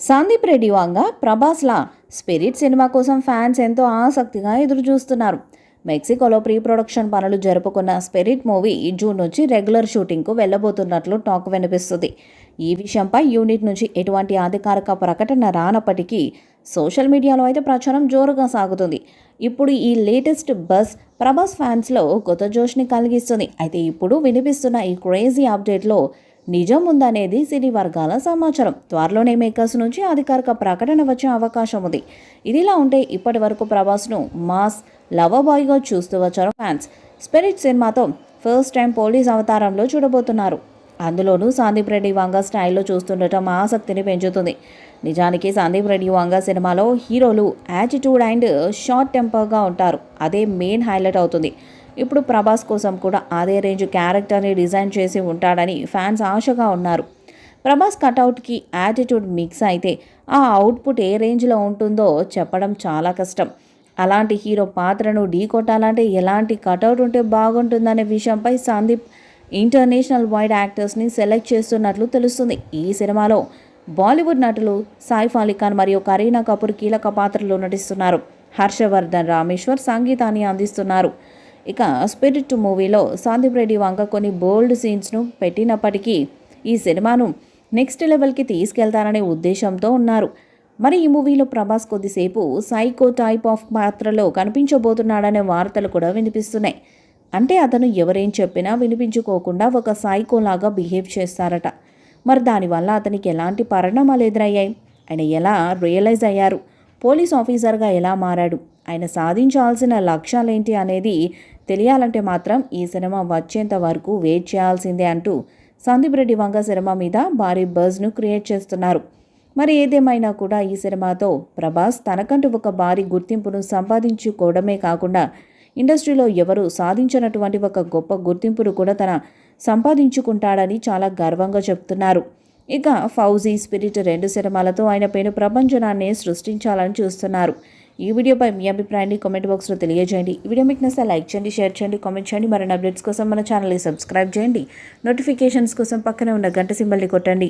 Sandeep Reddy Vanga ప్రభాస్లా spirit cinema కోసం fans ఎంతో ఆసక్తిగా ఎదురుచూస్తున్నారు. మెక్సికోలో ప్రీ ప్రొడక్షన్ పనులు జరుపుకున్న స్పిరిట్ మూవీ జూన్ నుంచి రెగ్యులర్ షూటింగ్కు వెళ్లబోతున్నట్లు టాక్ వినిపిస్తుంది. ఈ విషయంపై యూనిట్ నుంచి ఎటువంటి అధికారిక ప్రకటన రానప్పటికీ సోషల్ మీడియాలో అయితే ప్రచారం జోరుగా సాగుతుంది. ఇప్పుడు ఈ లేటెస్ట్ బస్ ప్రభాస్ ఫ్యాన్స్లో కొత్త జోష్ని కలిగిస్తుంది. అయితే ఇప్పుడు వినిపిస్తున్న ఈ క్రేజీ అప్డేట్లో నిజం ఉందనేది సినీ వర్గాల సమాచారం. త్వరలోనే మేకర్స్ నుంచి అధికారిక ప్రకటన వచ్చే అవకాశం ఉంది. ఇదిలా ఉంటే ఇప్పటి వరకు ప్రభాస్ను మాస్ లవర్ బాయ్గా చూస్తూ వచ్చారు ఫ్యాన్స్. స్పిరిట్ సినిమాతో ఫస్ట్ టైం పోలీస్ అవతారంలో చూడబోతున్నారు. అందులోనూ సందీప్ రెడ్డి వంగ స్టైల్లో చూస్తుండటం ఆసక్తిని పెంచుతుంది. నిజానికి సందీప్ రెడ్డి వంగ సినిమాలో హీరోలు యాటిట్యూడ్ అండ్ షార్ట్ టెంపర్గా ఉంటారు. అదే మెయిన్ హైలైట్ అవుతుంది. ఇప్పుడు ప్రభాస్ కోసం కూడా అదే రేంజ్ క్యారెక్టర్ని డిజైన్ చేసి ఉంటాడని ఫ్యాన్స్ ఆశగా ఉన్నారు. ప్రభాస్ కటౌట్కి యాటిట్యూడ్ మిక్స్ అయితే ఆ అవుట్పుట్ ఏ రేంజ్లో ఉంటుందో చెప్పడం చాలా కష్టం. అలాంటి హీరో పాత్రను ఢీ కొట్టాలంటే ఎలాంటి కటౌట్ ఉంటే బాగుంటుందనే విషయంపై సందీప్ ఇంటర్నేషనల్ వైడ్ యాక్టర్స్ని సెలెక్ట్ చేస్తున్నట్లు తెలుస్తుంది. ఈ సినిమాలో బాలీవుడ్ నటులు సైఫ్ అలీ ఖాన్ మరియు కరీనా కపూర్ కీలక పాత్రలో నటిస్తున్నారు. హర్షవర్ధన్ రామేశ్వర్ సంగీతాన్ని అందిస్తున్నారు. ఇక స్పిరిట్ మూవీలో సందీప్ రెడ్డి వంక కొన్ని బోల్డ్ సీన్స్ను పెట్టినప్పటికీ ఈ సినిమాను నెక్స్ట్ లెవెల్కి తీసుకెళ్తారనే ఉద్దేశంతో ఉన్నారు. మరి ఈ మూవీలో ప్రభాస్ కొద్దిసేపు సైకో టైప్ ఆఫ్ పాత్రలో కనిపించబోతున్నాడనే వార్తలు కూడా వినిపిస్తున్నాయి. అంటే అతను ఎవరేం చెప్పినా వినిపించుకోకుండా ఒక సైకోలాగా బిహేవ్ చేస్తారట. మరి దానివల్ల అతనికి ఎలాంటి పరిణామాలు ఎదురయ్యాయి, ఆయన ఎలా రియలైజ్ అయ్యారు, పోలీస్ ఆఫీసర్గా ఎలా మారాడు, ఆయన సాధించాల్సిన లక్ష్యాలేంటి అనేది తెలియాలంటే మాత్రం ఈ సినిమా వచ్చేంత వరకు వెయిట్ చేయాల్సిందే అంటూ సందీప్ రెడ్డి వంగ సినిమా మీద భారీ బజ్ను క్రియేట్ చేస్తున్నారు. మరి ఏదేమైనా కూడా ఈ సినిమాతో ప్రభాస్ తనకంటూ ఒక భారీ గుర్తింపును సంపాదించుకోవడమే కాకుండా ఇండస్ట్రీలో ఎవరు సాధించినటువంటి ఒక గొప్ప గుర్తింపును కూడా తన సంపాదించుకుంటాడని చాలా గర్వంగా చెప్తున్నారు. ఇక ఫౌజీ స్పిరిట్ 2 సినిమాలతో ఆయన పేరు ప్రపంచనాన్ని సృష్టించాలని చూస్తున్నారు. ఈ వీడియోపై మీ అభిప్రాయాన్ని కామెంట్ బాక్స్లో తెలియజేయండి. ఈ వీడియో మీకు నచ్చితే లైక్ చేయండి, షేర్ చేయండి, కామెంట్ చేయండి. మరిన్ని అప్డేట్స్ కోసం మన ఛానల్ని సబ్స్క్రైబ్ చేయండి. నోటిఫికేషన్స్ కోసం పక్కనే ఉన్న గంట సింబల్ని కొట్టండి.